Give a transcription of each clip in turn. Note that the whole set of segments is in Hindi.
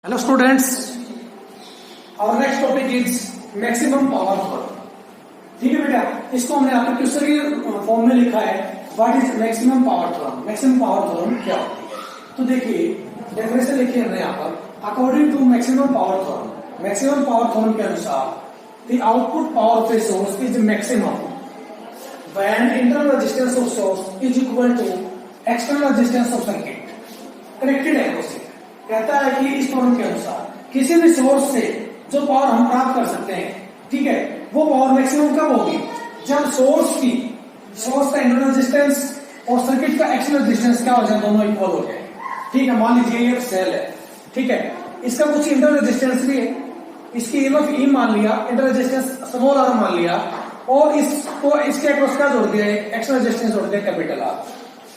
हेलो स्टूडेंट्स, और next topic is maximum power theorem. ठीक है बेटा, इसको हमने आपको क्वेश्चन के फॉर्म में लिखा है। What is maximum power theorem? Maximum power theorem क्या होती है? तो देखिए डेफिनेशन लिखिए हमने यहाँ पर। According to maximum power theorem, maximum power theorem के अनुसार the output power of a source is maximum when internal resistance of source is equal to external resistance of circuit connected है। कहता है कि इस थ्योरम के अनुसार किसी भी सोर्स से जो पावर हम प्राप्त कर सकते हैं, ठीक है, वो पावर मैक्सिमम कब होगी? जब सोर्स का इंटरनल रेजिस्टेंस और सर्किट का एक्सटर्नल रेजिस्टेंस क्या हो जाए, दोनों इक्वल हो जाए। ठीक है, मान लीजिए ये सेल है, ठीक है, इसका कुछ इंटरनल रेजिस्टेंस भी है, इसकी ईएमएफ ई मान लिया, इंटरनल रेजिस्टेंस स्मॉल आर मान लिया, और इसको इसके अक्रॉस क्या जोड़ दिया, एक्सटर्नल रेजिस्टेंस जोड़ दिया कैपिटल आर।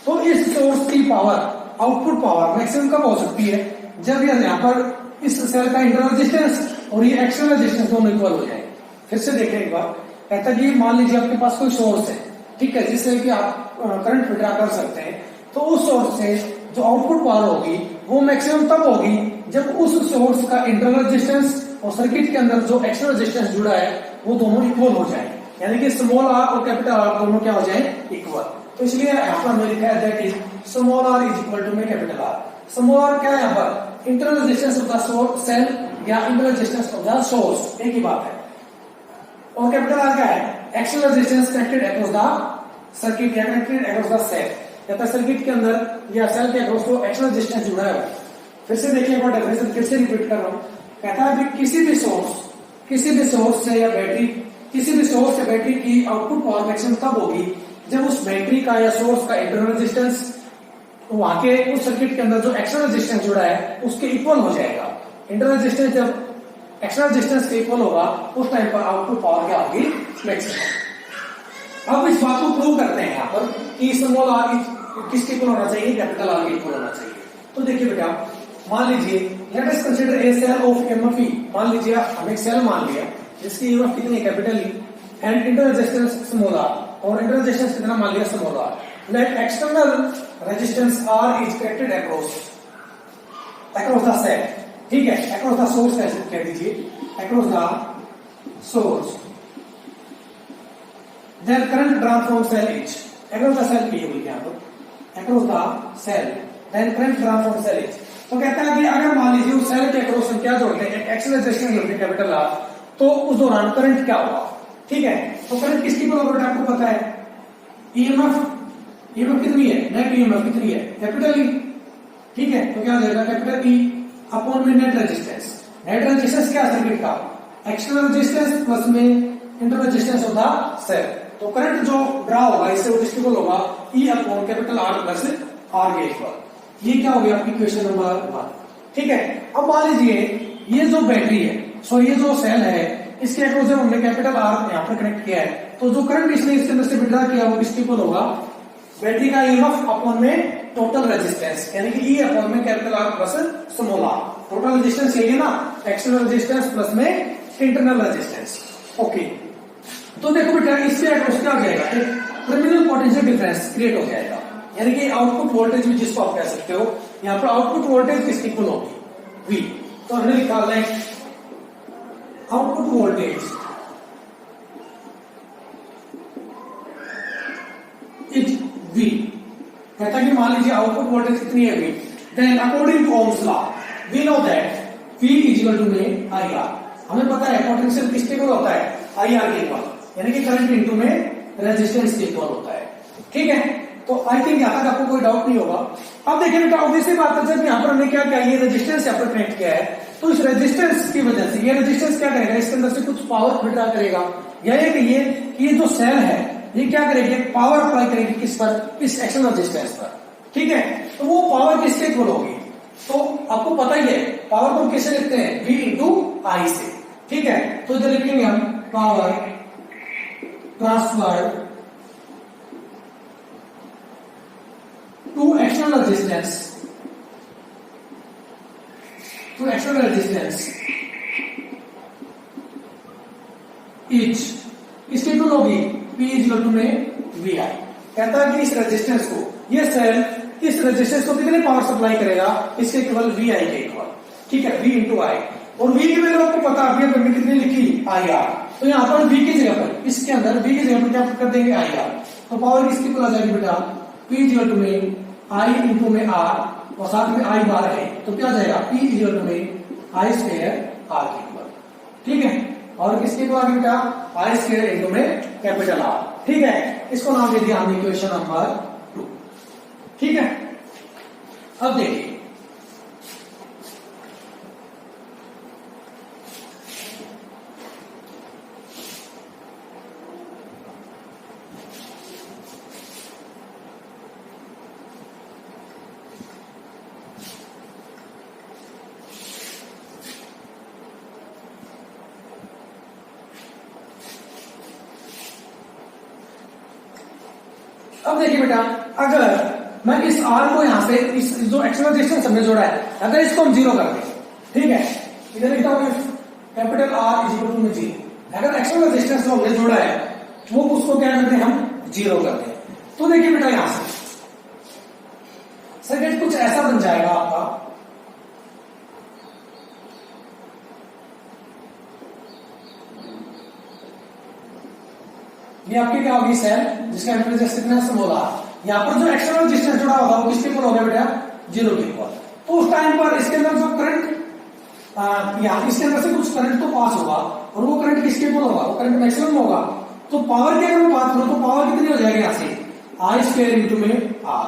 तो इस सोर्स की पावर, आउटपुट पावर मैक्सिमम कब हो सकती है? जब ये यहाँ पर इस सेल का इंटरनल रेजिस्टेंस और ये एक्सटर्नल रेजिस्टेंस दोनों इक्वल हो जाए। फिर से देखें एक बार, कहता है कि मान लीजिए आपके पास कोई सोर्स है, ठीक है, जिससे कि आप करंट विड्रॉ कर सकते हैं। तो उस सोर्स से जो आउटपुट पावर होगी वो मैक्सिमम तब होगी जब उस सोर्स का इंटरनल रेजिस्टेंस और सर्किट के अंदर जो एक्सटर्नल रेजिस्टेंस जुड़ा है वो दोनों इक्वल हो जाए, यानी कि स्मॉल आर और कैपिटल आर दोनों क्या हो जाए, इक्वल। तो इसलिए यहाँ पर हमने लिखा है that is small R is equal to में कैपिटल आर। स्मॉल आर क्या है यहाँ पर? Internal resistance of the source cell या internal resistance of the source, एक ही बात है। और कैपिटल आर क्या है? External resistance connected across the circuit या कनेक्टेड अक्रॉस द सेल, कहता है सर्किट के अंदर या सेल के अक्रॉस को एक्सटर्नल रेजिस्टेंस जुड़ा है। फिर से देखिए एक बार डेफिनेशन फिर से रिपीट कर रहा हूँ। कहता है कि किसी भी सोर्स से या बैटरी, किसी भी सोर्स से बैटरी की आउटपुट पावर मैक्सिमम तब होगी जब उस बैटरी का या सोर्स का इंटरनल रेजिस्टेंस वहां के उस सर्किट के अंदर जो एक्सटर्नल रेजिस्टेंस जुड़ा है उसके इक्वल हो जाएगा। इंटरनल रेजिस्टेंस जब एक्सटर्नल रेजिस्टेंस के इक्वल होगा उस टाइम पर आउटपुट पावर क्या होगी, मैक्सिमम। अब इस बात को प्रूव करते हैं यहाँ पर कि स्मॉल आर किसके इक्वल होना चाहिए, कैपिटल आर के इक्वल होना चाहिए। तो देखिए बेटा, मान लीजिए let us consider a cell of EMF E. मान लीजिए हम एक सेल मान लिया जिसकी ईएमएफ कितनी है, capital E, and internal resistance small R, और इंटरनल रेजिस्टेंस कितना मान लिया, small R. Let external resistance R is connected across the cell, ठीक है, अक्रॉस द सोर्स कह दीजिए, across the source. Then current drawn from cell is across the cell, P बोलिए यहाँ पर, across the cell, then current drawn from cell is. तो कहता है कि अगर मान लीजिए उस सेल के अक्रॉस हम क्या जोड़ते हैं, एक्सटर्नल रेजिस्टेंस जोड़ते हैं कैपिटल आर, तो उस दौरान करंट क्या होगा, ठीक है। तो करंट किसकी बराबर है आपको पता है, ईएमएफ कितनी है, नेट ईएमएफ कितनी है, कैपिटल ई, ठीक है। तो क्या हो जाएगा, कैपिटल ई अपॉन में नेट रेजिस्टेंस। नेट रेजिस्टेंस क्या है सर्किट का, एक्सटर्नल रेजिस्टेंस प्लस में internal resistance of the cell. तो करंट जो ड्रा होगा इससे वो किसके इक्वल होगा, E upon capital R plus R के इक्वल। ये क्या हो गया आपकी क्वेश्चन नंबर 1, ठीक है। अब मान लीजिए ये जो बैटरी है, ये जो सेल है, इसके अक्रॉस जब हमने कैपिटल आर यहाँ पर कनेक्ट किया है, तो जो करंट इसने इसके अंदर से विड्रॉ किया वो किसके इक्वल होगा, बैटरी का ईएमएफ अपॉन में टोटल रेजिस्टेंस, यानी कि ई अपॉन में capital R plus small R. Total resistance यही है ना, एक्सटर्नल रेजिस्टेंस प्लस में इंटरनल रेजिस्टेंस। ओके, तो देखो बेटा इससे अक्रॉस क्या हो जाएगा, एक टर्मिनल पोटेंशियल डिफरेंस क्रिएट हो जाएगा, यानी कि आउटपुट वोल्टेज भी जिसको आप कह सकते हो। यहाँ पर आउटपुट वोल्टेज किसके इक्वल होगी, वी। तो हमने लिखा है आउटपुट वोल्टेज इज वी। कहता है कि मान लीजिए आउटपुट वोल्टेज कितनी है, V. Then according to Ohm's law we know that V is equal to में आई आर। हमें पता है पोटेंशियल किसके इक्वल होता है, आई आर के इक्वल, यानी कि करंट इनटू में रेजिस्टेंस के इक्वल होता है, ठीक है। तो आई थिंक यहाँ तक आपको कोई डाउट नहीं होगा। अब देखिए बेटा ऑब्वियसली बात है, जब यहाँ पर हमने क्या किया, ये रेजिस्टेंस यहाँ पर कनेक्ट किया है, तो इस रेजिस्टेंस की वजह से ये रेजिस्टेंस क्या करेगा, इसके अंदर से कुछ पावर विड्रॉ करेगा, या ये जो सेल है ये क्या करेगी, पावर अप्लाई करेगी किस पर, इस एक्सटर्नल रेजिस्टेंस पर, ठीक है। तो वो पावर किसके इक्वल होगी, तो आपको पता ही है पावर को कैसे लिखते हैं, V इंटू आई से, ठीक है। तो इधर लिखेंगे हम power transfer to external resistance is इसके इक्वल होगी P इज इक्वल टू में VI। कहता है कि इस रेजिस्टेंस को, ये सेल इस रेजिस्टेंस को कितने पावर सप्लाई करेगा, इसके इक्वल VI के इक्वल, ठीक है, V इंटू आई, और V की वैल्यू आपको पता है हमने कितनी लिखी, आई आर। तो यहाँ पर V की जगह पर, इसके अंदर V की जगह पर क्या कर देंगे, आई आर। तो पावर किसकी इक्वल आ जाएगी बेटा, P इक्वल टू में आई इंटू में आर, और साथ में आई बार है, तो क्या आ जाएगा, P इक्वल टू में आई स्क्वायर आर के इक्वल। ठीक है, और किसके इक्वल आ गया बेटा, आई स्क्वायर इंटू में कैपिटल आर। ठीक है, इसको नाम दे दिया हमने इक्वेशन नंबर 2। ठीक है, अब देखिए अब देखिए बेटा, अगर मैं इस आर को यहां से इस जो एक्सटर्नल डिस्टेंस हमने जोड़ा है, अगर इसको हम जीरो कर दें, ठीक है, इधर लिखता हूं capital R is equal to में जीरो। अगर एक्सटर्नल डिस्टेंस जो हमने जोड़ा है वो उसको क्या करते हैं, हम जीरो करते हैं। तो देखिए बेटा यहां से सर्किट कुछ ऐसा बन जाएगा आपका, ये आपकी क्या होगी, सेल, जिसका इम्पीडेंस कितना स्मॉल आर। यहाँ पर जो एक्सटर्नल डिस्टेंस जुड़ा होगा वो किसके इक्वल हो गया बेटा, जीरो के इक्वल। तो उस टाइम पर इसके अंदर जो करंट, यहाँ इसके अंदर से कुछ करंट तो पास होगा, और वो करंट किसके इक्वल होगा, वो करंट मैक्सिमम होगा। तो पावर की अगर मैं बात करूं तो पावर कितनी हो जाएगी, यहाँ से आई स्क्वायर इंटू में आर।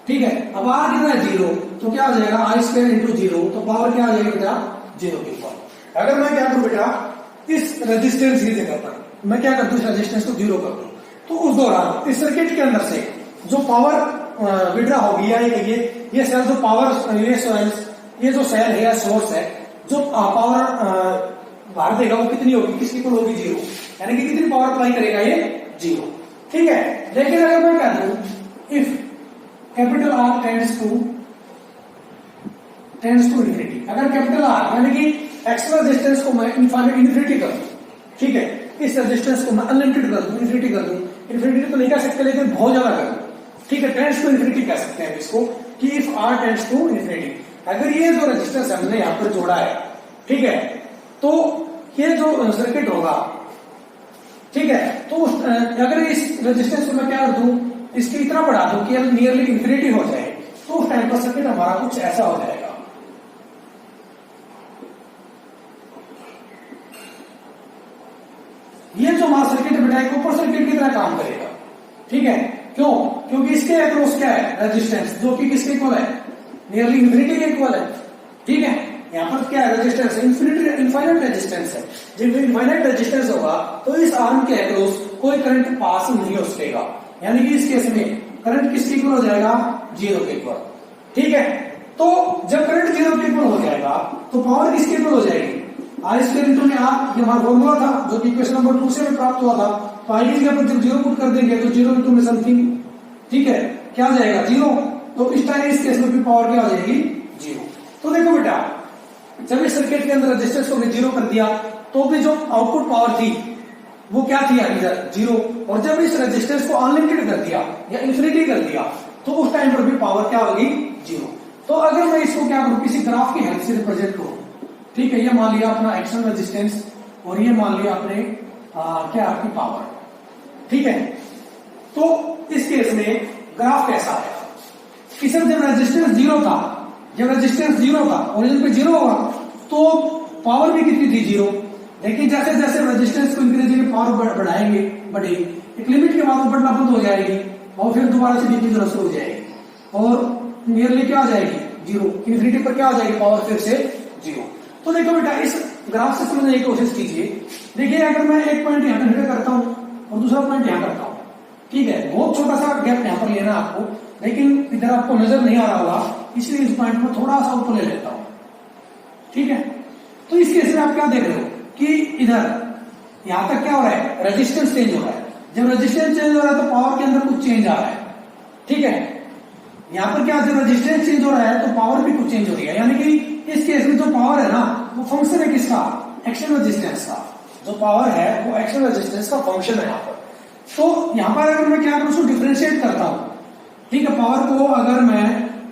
ठीक है, अब आर कितना है, जीरो, तो क्या हो जाएगा, आई स्क्वायर इंटू जीरो, तो पावर क्या आ जाएगी बेटा, जीरो के इक्वल। अगर मैं क्या करूं बेटा, इस रेजिस्टेंस की जगह पर मैं क्या कर दूं, इस रेजिस्टेंस को जीरो कर दूं, तो उस दौरान इस सर्किट के अंदर से जो पावर विड्रा होगी, या ये सेल जो पावर, ये जो सेल है या सोर्स है, जो पावर बाहर देगा वो कितनी होगी, किसकी इक्वल होगी, जीरो। यानी कि कितनी पावर अप्लाई करेगा, ये जीरो। ठीक है, लेकिन अगर मैं कह दूं if capital R tends to infinity, अगर कैपिटल आर यानी कि एक्सटर्नल रेजिस्टेंस को मैं इन्फिनिटी कर दूं, ठीक है, इस रेजिस्टेंस को मैं अनलिमिटेड कर दूं, इन्फिनिटी कर दूं, इन्फिनिटी तो नहीं कह सकते लेकिन बहुत ज्यादा कर दूं, ठीक है, टेंड्स टू इन्फिनिटी कह सकते हैं इसको, कि if R tends to infinity, अगर ये जो रेजिस्टेंस हमने यहां पर जोड़ा है, ठीक है, तो ये जो सर्किट होगा, ठीक है, तो अगर इस रेजिस्टेंस को मैं क्या कर दूं, इसकी इतना बढ़ा दूं कि नियरली इन्फिनिटी हो जाए, तो उस टाइम पर सर्किट हमारा कुछ ऐसा हो जाएगा। ये जो हमारा सर्किट बेटा एक ओपन सर्किट की तरह काम करेगा। ठीक है, क्यों, क्योंकि इसके अक्रॉस क्या है, रेजिस्टेंस, जो कि किसके इक्वल है, नियरली इन्फिनिटी के इक्वल है। ठीक है, यहाँ पर क्या है, रेजिस्टेंस इनफाइनाइट रेजिस्टेंस है। जब इनफाइनाइट रेजिस्टेंस होगा तो इस आर्म के अक्रॉस कोई करंट पास नहीं हो सकेगा, यानी कि इस केस में करंट किसके इक्वल हो जाएगा, जीरो के इक्वल। ठीक है, तो जब करंट जीरो के इक्वल हो जाएगा तो पावर किसके इक्वल हो जाएगी, आई स्क्वायर इंटू में आर। ये हमारा फॉर्मूला था जो कि इक्वेशन नंबर 2 से प्राप्त हुआ था। तो आई की जगह पर जब जीरो पुट कर देंगे तो जीरो इंटू में समथिंग, ठीक है, क्या आ जाएगा, जीरो। तो इस टाइम इस केस में भी पावर क्या आ जाएगी, जीरो। तो देखो बेटा, जब इस सर्किट के अंदर रेजिस्टेंस को जीरो कर दिया तो भी जो आउटपुट पावर थी वो क्या थी, इधर जीरो। और जब इस रेजिस्टेंस को अनलिमिटेड कर दिया या इन्फिनिटी कर दिया तो उस टाइम पर भी पावर क्या होगी, जीरो। तो अगर मैं इसको क्या करूं, किसी ग्राफ की हेल्प से रिप्रेजेंट करूं, ठीक है, ये मान लिया अपना एक्सटर्नल रेजिस्टेंस और ये मान लिया अपने क्या आपकी पावर। ठीक है, तो इस केस में ग्राफ कैसा आएगा कि सर जब रेजिस्टेंस जीरो था, जब रेजिस्टेंस जीरो था, ओरिजिन पे जीरो होगा तो पावर भी कितनी थी, जीरो। लेकिन जैसे जैसे रेजिस्टेंस को इंक्रीज पावर बढ़ाएंगे, बढ़ेगी, एक लिमिट के बाद वो बढ़ना बंद हो जाएगी और फिर दोबारा से डिक्रीज होना शुरू हो जाएगी और नियरली क्या आ जाएगी, जीरो। इन्फिनिटी पर क्या आ जाएगी पावर, फिर से जीरो। तो देखो बेटा, इस ग्राफ से समझने की कोशिश कीजिए। देखिए, अगर मैं एक पॉइंट यहां कंसीडर करता हूं और दूसरा पॉइंट यहां करता हूं, ठीक है, बहुत छोटा सा गैप यहां पर लेना आपको, लेकिन इधर आपको नजर नहीं आ रहा होगा, इसलिए इस पॉइंट में थोड़ा सा ऊपर ले लेता हूं। ठीक है, तो इस केस में आप क्या देख रहे हो कि इधर यहां तक क्या हो रहा है, रेजिस्टेंस चेंज हो रहा है। जब रेजिस्टेंस चेंज हो रहा है तो पावर के अंदर कुछ चेंज आ रहा है। ठीक है, यहां पर क्या, जब रेजिस्टेंस चेंज हो रहा है तो पावर भी कुछ चेंज हो रही है, यानी कि इस केस में जो पावर है ना वो फंक्शन है किसका, एक्सटर्नल रेजिस्टेंस का। जो पावर है वो एक्सटर्नल रेजिस्टेंस का फंक्शन है यहाँ पर। तो यहां पर अगर मैं क्या करूं, उसको डिफरेंशिएट करता हूं। ठीक है, पावर को अगर मैं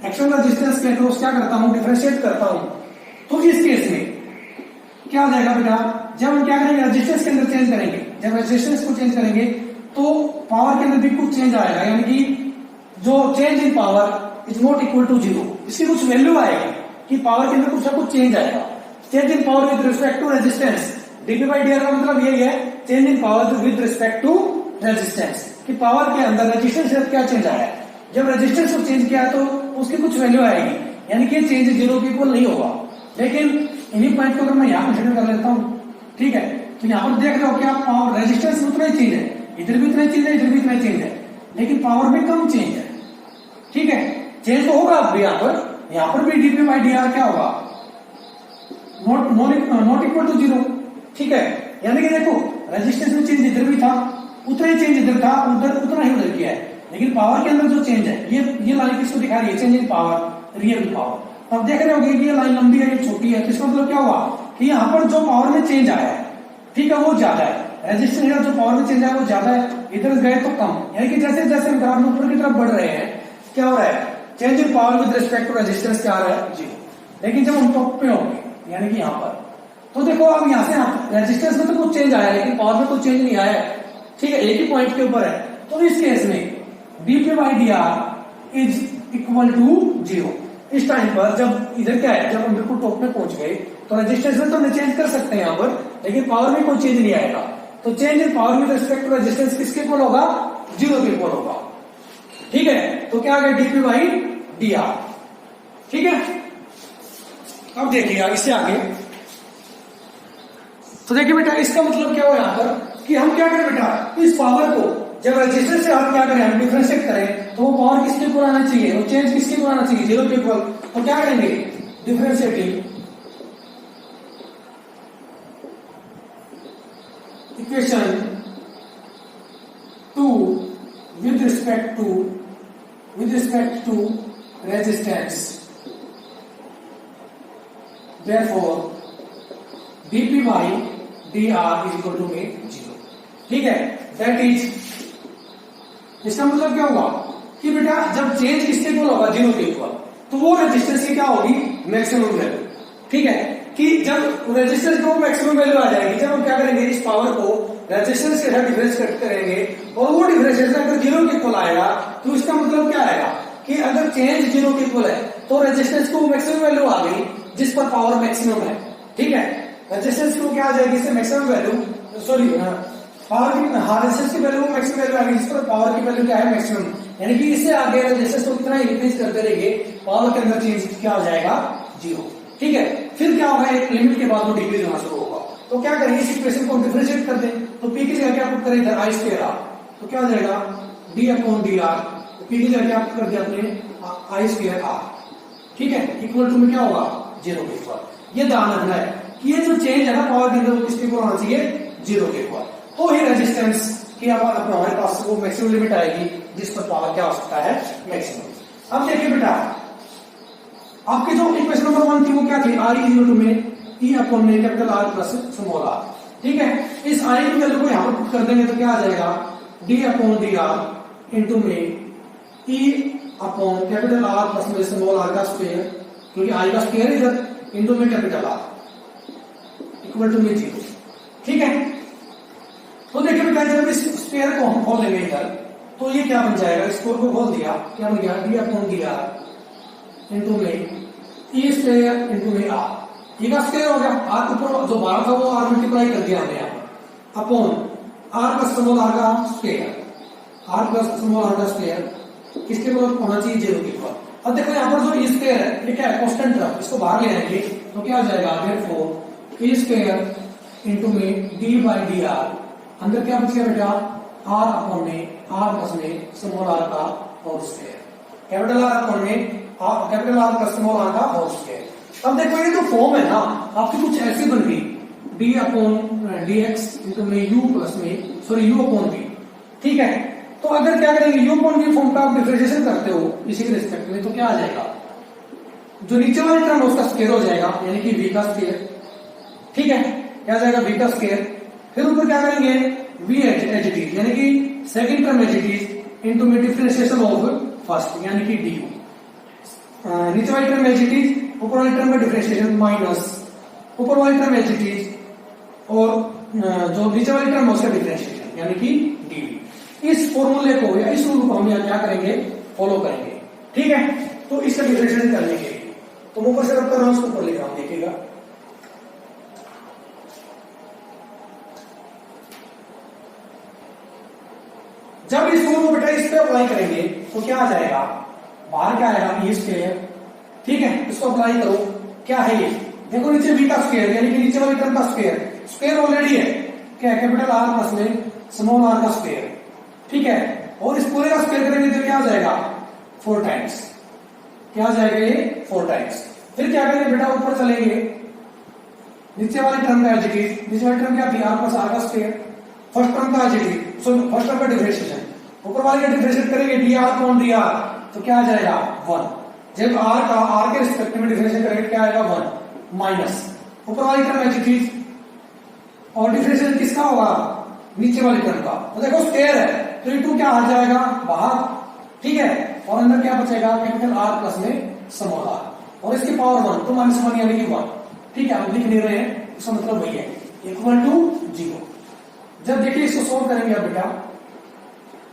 एक्सटर्नल रेजिस्टेंस के अक्रॉस क्या करता हूं, डिफरेंशिएट करता हूं, तो इस केस में क्या हो जाएगा बेटा, जब हम क्या करेंगे रेजिस्टेंस के अंदर चेंज करेंगे, जब रेजिस्टेंस को चेंज करेंगे तो पावर के अंदर भी कुछ चेंज आएगा, यानी कि जो change in power is not equal to zero, इसकी कुछ वैल्यू आएगी कि पावर के अंदर कुछ ना कुछ चेंज आएगा। Change in power with respect to resistance, DP by D R का मतलब यही है, change in power with respect to resistance, कि पावर के अंदर रेजिस्टेंस से क्या चेंज आया है। जब रेजिस्टेंस को चेंज किया तो उसकी कुछ वैल्यू आएगी, यानी कि चेंज जीरो के इक्वल नहीं होगा। लेकिन इन्हीं पॉइंट को अगर मैं यहाँ कंसिडर कर लेता हूँ, ठीक है, तो यहाँ पर देख रहे हो क्या पावर रेजिस्टेंस उतना ही चेंज है, इधर भी उतना ही चेंज है, इधर भी उतना ही चेंज है, लेकिन पावर में कम चेंज है। ठीक है, चेंज तो होगा अब भी यहाँ पर भी डीपी बाई डी आर क्या होगा, नॉट इक्वल टू जीरो। ठीक है, यानी कि देखो रेजिस्टेंस में चेंज इधर भी था, उतना ही चेंज इधर था, उधर उतना ही उधर किया है, लेकिन पावर के अंदर जो चेंज है, ये लाइन किसको दिखा रही है, change in power, real power. अब देख रहे होगे कि ये लाइन लंबी है, ये छोटी है, तो इसका मतलब क्या हुआ कि यहाँ पर जो पावर में चेंज आया है, ठीक है, वो ज्यादा है, रेजिस्टेंस का जो पावर में चेंज आया वो ज्यादा है, इधर गए तो कम, यानी कि जैसे जैसे हम ग्राफ में ऊपर की तरफ बढ़ रहे हैं क्या हो रहा है, change in power with respect to resistance क्या आ रहा है, जीरो। लेकिन जब हम टॉप पे होंगे यानी कि यहाँ पर, तो देखो अब यहाँ से रेजिस्टेंस में तो कुछ चेंज आया, लेकिन पावर में कुछ चेंज नहीं आया है। ठीक है, एक ही पॉइंट के ऊपर है, तो इस केस में DP by D R is equal to zero. इस टाइम पर जब इधर क्या है, जब हम बिल्कुल टॉप में पहुंच गए तो रेजिस्टेंस में तो हम चेंज कर सकते हैं यहाँ पर, लेकिन पावर में कोई चेंज नहीं आएगा। तो change in power with respect to resistance किसके इक्वल होगा, जीरो के इक्वल होगा। ठीक है, तो क्या आ गया डीपी बाई डी आर। ठीक है, अब देखिए इससे आगे, तो देखिए बेटा इसका मतलब क्या हुआ यहाँ पर कि हम क्या करें बेटा, इस पावर को जब रेजिस्टेंस से हम क्या करें, हम डिफरेंशिएट करें, तो वो पावर किसके इक्वल आना चाहिए, वो चेंज किसके इक्वल आना चाहिए, जीरो के इक्वल। तो क्या करेंगे, differentiating equation two with respect to resistance, therefore dp by dr is equal to में जीरो। ठीक है, दैट इज, इसका मतलब क्या होगा कि बेटा जब चेंज किसके इक्वल होगा, जीरो के इक्वल, तो वो रेजिस्टेंस की क्या होगी, मैक्सिमम वैल्यू। ठीक है, कि जब रेजिस्टेंस को मैक्सिमम वैल्यू आ जाएगी, जब हम क्या करेंगे, इस पावर को रेजिस्टेंस के साथ डिफरेंस कट करेंगे और वो डिफरेंशिएशन अगर जीरो के इक्वल आएगा, तो इसका मतलब क्या आएगा कि अगर चेंज जीरो के इक्वल है तो रेजिस्टेंस को मैक्सिमम वैल्यू आ गई जिस पर पावर मैक्सिमम है। ठीक है, रेजिस्टेंस को क्या आ जाएगी, इससे मैक्सिमम वैल्यू, सॉरी पावर की, रेजिस्टेंस की वैल्यू मैक्सिमम वैल्यू आ गई जिस पर पावर की वैल्यू क्या है, मैक्सिमम, यानी कि इससे आगे रेजिस्टेंस को कितना इंक्रीज करते रहेंगे, पावर के अंदर चेंज क्या हो जाएगा, जीरो। ठीक है, फिर क्या होगा, एक लिमिट के बाद वो डिक्रीज होना शुरू होगा। तो क्या करेंगे, इस इक्वेशन को डिफरेंशिएट कर दें, तो पी की जगह क्या पुट करें, इधर आई स्क्वायर आर, तो क्या हो जाएगा D upon D are, P की जगह क्या पुट कर दिया अपने आई स्क्वायर आर। ठीक है, इक्वल टू में क्या होगा, जीरो के इक्वल। ये ध्यान रखना है कि ये जो चेंज है ना पावर के अंदर, वो किसके इक्वल होना चाहिए, जीरो के इक्वल। तो ही रेजिस्टेंस की हमारे पास वो मैक्सिमम लिमिट आएगी जिस पर पावर क्या हो सकता है, मैक्सिमम। अब देखिए बेटा, आपकी जो इक्वेशन नंबर 1 थी वो क्या थी, आर इक्वल टू में ई अपॉन में capital R plus small R. ठीक है, इस आई की वैल्यू को यहाँ पर पुट कर देंगे तो क्या आ जाएगा, D upon D R into में E upon capital R plus में स्मॉल आर का स्क्वायर, क्योंकि आई का स्क्वायर इधर, इंटू में कैपिटल आर इक्वल टू में जीरो। ठीक है, तो देखिए बेटा जब इस स्क्वायर को हम खोल लेंगे इधर, तो ये क्या बन जाएगा, स्क्वायर को खोल दिया, क्या बन गया, D upon D R into में ई स्क्वायर इंटू में आर, ये का स्क्वायर हो गया, आर के ऊपर जो 12 था वो आर मल्टीप्लाई कर दिया हमने यहाँ पर, upon R plus small R का square, R plus small R का स्क्वायर किसके बराबर होना चाहिए, जीरो के बराबर। अब देखो यहाँ पर जो ई स्क्वायर है ये क्या है, कांस्टेंट टर्म, इसको बाहर ले आएंगे तो क्या हो जाएगा, देयरफॉर ई स्क्वायर इंटू में डी बाई डी आर, अंदर क्या बच गया बेटा, आर अपॉन में आर प्लस में स्मॉल आर का whole square, capital R upon में capital R plus small R का होल स्क्वायर। अब देखो ये जो फॉर्म है ना आपकी कुछ ऐसी बन गई, D upon D x into में यू प्लस में, सॉरी यू अपॉन बी। ठीक है, तो अगर क्या करेंगे, यू अपॉन बी फॉर्म का आप डिफरेंशिएशन करते हो इसी के रिस्पेक्ट में, तो क्या आ जाएगा, जो नीचे वाली टर्म उसका स्क्वायर हो जाएगा, यानी कि v का स्क्वायर। ठीक है, क्या आ जाएगा, v का स्क्वायर, फिर ऊपर क्या करेंगे, v एच इट इज, यानी कि second term H it is into में डिफरेंशिएशन ऑफ फर्स्ट, यानी कि du, नीचे वाली टर्म एच इट इज ऊपर वाली टर्म का डिफरेंशिएशन माइनस ऊपर वाली टर्म एच इट इज और जो नीचे वाली टर्म है उसका डिफरेंशिएशन यानी कि डीवी। इस फॉर्मूले को या इस रूल को हम यहाँ क्या करेंगे, फॉलो करेंगे। ठीक है, तो इसका डिफरेंशिएशन करने के लिए तो ऊपर से रब कर रहा हूं, उसको ऊपर लिख रहा हूं, देखिएगा। जब इस रूल को बेटा इस पे अप्लाई करेंगे तो क्या आ जाएगा, बाहर क्या आएगा, ई स्क्वायर। ठीक है, इसको अप्लाई करो, क्या है ये, देखो नीचे बी का स्क्वायर यानी कि नीचे वाली टर्म का स्क्वायर, स्क्वायर ऑलरेडी है, क्या है, कैपिटल आर प्लस में स्मॉल आर का स्क्वायर। ठीक है, और इस पूरे का स्क्वायर करेंगे तो क्या आ जाएगा, 4 टाइम्स, क्या आ जाएगा ये 4 टाइम्स। फिर क्या करेंगे बेटा, ऊपर चलेंगे, नीचे वाली टर्म का एडजेक्टिव, नीचे वाली टर्म क्या थी, आर प्लस आर का स्क्वायर, फर्स्ट टर्म का एडजेक्टिव, फर्स्ट टर्म का डिफरेंशिएशन, ऊपर वाले का डिफरेंशिएट करेंगे D R upon D are, तो क्या आ जाएगा 1। जब आर का आर के रिस्पेक्ट में डिफरेंशिएट करेंगे क्या आएगा 1 माइनस ऊपर वाली टर्म एडजेक्टिव और डिफरेंशिएशन किसका होगा, नीचे वाली टर्म का, तो देखो स्क्वायर है तो ये 2 क्या आ जाएगा बाहर। ठीक है, और अंदर क्या बचेगा, कैपिटल आर प्लस में स्मॉल आर और इसकी पावर 1 तो -1 यानी कि 1। ठीक है, आप लिख नहीं रहे हैं, इसका मतलब वही है, इक्वल टू 0। जब देखिए इसको सोल्व करेंगे आप बेटा,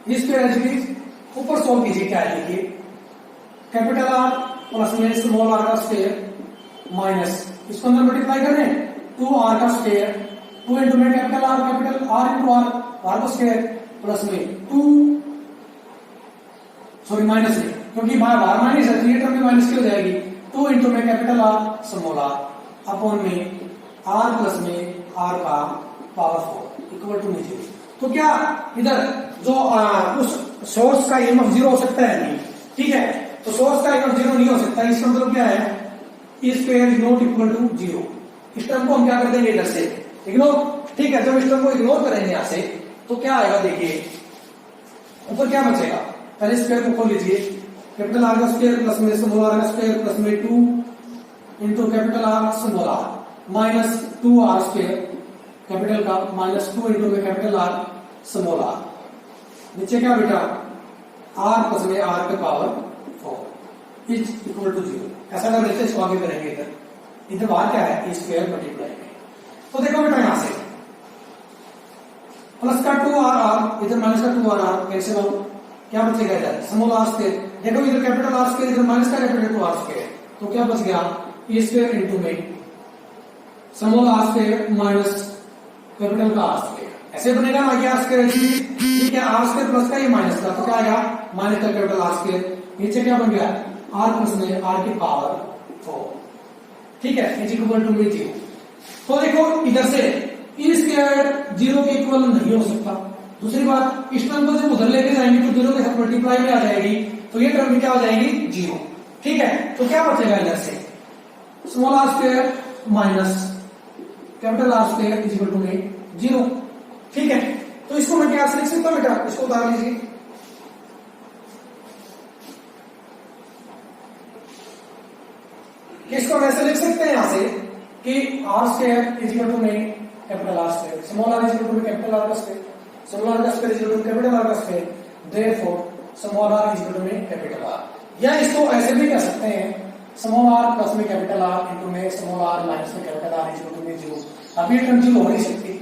इसके एडजेक्टिव ऊपर सोल्व कीजिए, क्या है देखिए, कैपिटल आर प्लस में स्मॉल आर का स्क्वायर माइनस इसको अंदर मल्टीप्लाई करें 2r का स्क्वायर, 2 इंटू में कैपिटल आर इंटू आर का स्क्वायर प्लस में 2 सॉरी माइनस में, क्योंकि बाहर माइनस है तो ये टर्म में माइनस की हो जाएगी, 2 इंटू में capital R small R upon में आर प्लस में आर का पावर 4 इक्वल टू नीचे। तो क्या इधर जो उस सोर्स का ईएमएफ 0 हो सकता है नहीं। ठीक है, तो सोर्स का ईएमएफ 0 नहीं हो सकता, इसका मतलब क्या है, E square is not equal to 0। इस टर्म को हम क्या कर देंगे, इधर से इग्नोर। ठीक है, जब इस टर्म को इग्नोर करेंगे यहां से तो क्या आएगा, देखिए ऊपर क्या बचेगा, पहले स्क्वायर को खोल लीजिए, कैपिटल आर का स्क्वायर प्लस में स्मॉल आर का स्क्वायर प्लस में 2 into capital R small R minus 2r square capital का माइनस 2 इंटू में कैपिटल आर स्मॉल आर, नीचे क्या बेटा, आर प्लस में आर के पावर 4 इज इक्वल टू 0। ऐसा कर देते इसको आगे करेंगे, इधर बाहर क्या है, स्क्वायर मल्टीप्लाई में। तो देखो बेटा यहां से प्लस का 2r इधर माइनस का 2r कैंसिल आउट, क्या बचेगा इधर स्मॉल आर स्क्वायर, देखो इधर कैपिटल आर स्क्वायर इधर माइनस का कैपिटल 2r स्क्वायर, तो क्या बच गया, ई स्क्वायर इंटू में small R square minus capital का आर स्क्वायर, ऐसे बनेगा ना कि आर स्क्वायर, ठीक है, आर स्क्वायर प्लस का ये माइनस का, तो क्या आएगा माइनस का कैपिटल आर स्क्वायर, नीचे क्या बन गया आर प्लस में आर की पावर 4। ठीक है, इज इक्वल टू 0। तो देखो इधर से ई स्क्वायर 0 के इक्वल नहीं हो सकता। दूसरी बात, इस टर्म को जब उधर लेके जाएंगे तो 0 के साथ मल्टीप्लाई में आ जाएगी, तो ये टर्म क्या हो जाएगी 0। ठीक है, तो क्या बचेगा इधर से, small R square minus capital R square is equal to 0। ठीक है, तो इसको मैं क्या लिख सकता हूं बेटा, इसको उतार लीजिए, इसको ऐसे लिख सकते हैं यहां से कि R square is equal to capital R square, small R is equal to capital R का स्क्वायर, स्मॉल आर का square is equal to capital R का square, therefore small R is equal to capital R. या इसको ऐसे भी कह सकते हैं, स्मॉल आर प्लस में कैपिटल आर इंटू में स्मॉल आर माइनस में capital R is equal to 0। अब ये टर्म 0 हो नहीं सकती,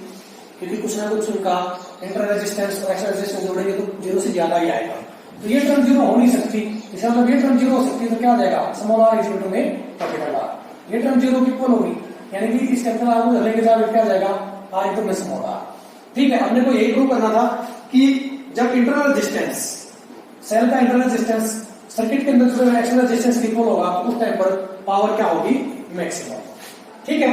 क्योंकि कुछ ना कुछ उनका इंटर रेजिस्टेंस और एक्स्ट्रा रेजिस्टेंस जोड़ेंगे तो 0 से ज्यादा ही आएगा, तो ये टर्म 0 हो नहीं सकती। इसका मतलब ये टर्म 0 हो सकती है, तो क्या आ जाएगा small R is equal to capital R, ये टर्म 0 की इक्वल होगी, यानी कि इस कैपिटल आर को लेके जाकर क्या आ जाएगा आर इक्वल में स्मॉल आर। ठीक है, हमने को यही प्रूव करना था कि जब इंटरनल रेजिस्टेंस सेल का इंटरनल रेजिस्टेंस सर्किट के अंदर जो एक्सटर्नल रेजिस्टेंस इक्वल होगा उस टाइम पर पावर क्या होगी, मैक्सिमम। ठीक है,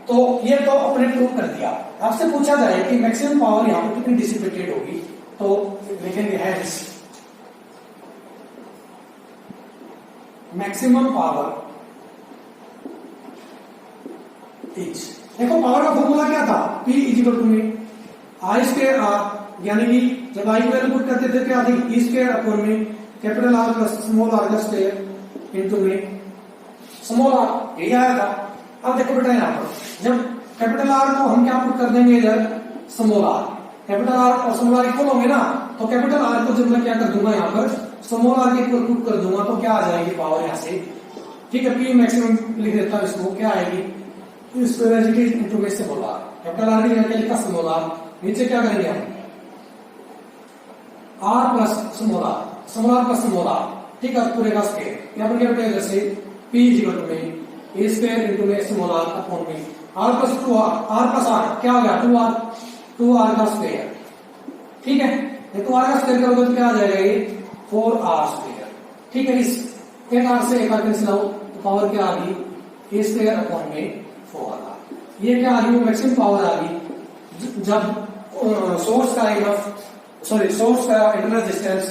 तो ये तो अपने प्रूव कर दिया। आपसे पूछा जाए कि मैक्सिमम पावर यहां पर कितनी डिसिपेटेड होगी, तो लिखेंगे हैंस मैक्सिमम पावर इज, देखो पावर का फॉर्मूला क्या था, P is equal to I square R, यानी कि जब आई वैल्यू पुट करते थे क्या थी, ई स्क्वायर अपॉन में capital R plus small R का स्क्वायर इंटू में स्मॉल आर, यही आया था। अब देखो बेटा यहाँ पर जब कैपिटल आर को हम क्या पुट कर देंगे इधर स्मॉल आर, कैपिटल आर और स्मॉल आर इक्वल होंगे ना, तो कैपिटल आर को जब मैं क्या कर दूंगा यहाँ पर स्मॉल आर के इक्वल पुट कर दूंगा तो क्या आ जाएगी पावर यहाँ से, ठीक है, पी मैक्सिमम लिख देता हूं इसको, क्या आएगी, इंटू में से मोलार, कैपिटल आर की जगह लिखा स्मॉल, नीचे क्या करेंगे हम, R plus small plus small, ठीक है, पूरे का स्क्वायर, यहाँ पर क्या बटेगा, जैसे पी इज इक्वल टू में ए स्क्वायर इंटू में स्मॉल आर अपॉन में R plus two R plus R क्या हो गया, टू आर का स्क्वायर, ठीक है, ये टू आर का स्क्वायर करोगे तो क्या आ जाएगा, ये 4r स्क्वायर, ठीक है, इस एक आर से एक आर कैंसिल आउट, तो पावर क्या आ गई, ए स्क्वायर अपॉन में 4r, ये क्या आ गई, वो मैक्सिमम पावर आ गई जब सोर्स का इंटरनल रेजिस्टेंस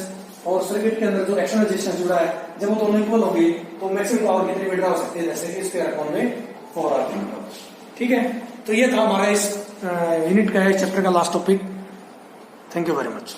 और सर्किट के अंदर जो एक्सटर्नल रेजिस्टेंस जुड़ा है, जब वो दोनों इक्वल होंगे तो मैक्सिमम पावर कितनी मीटर हो सकती है, जैसे ए स्क्वायर अपॉन में 4r, ठीक है। तो ये था हमारा इस यूनिट का, इस चैप्टर का last topic. Thank you very much.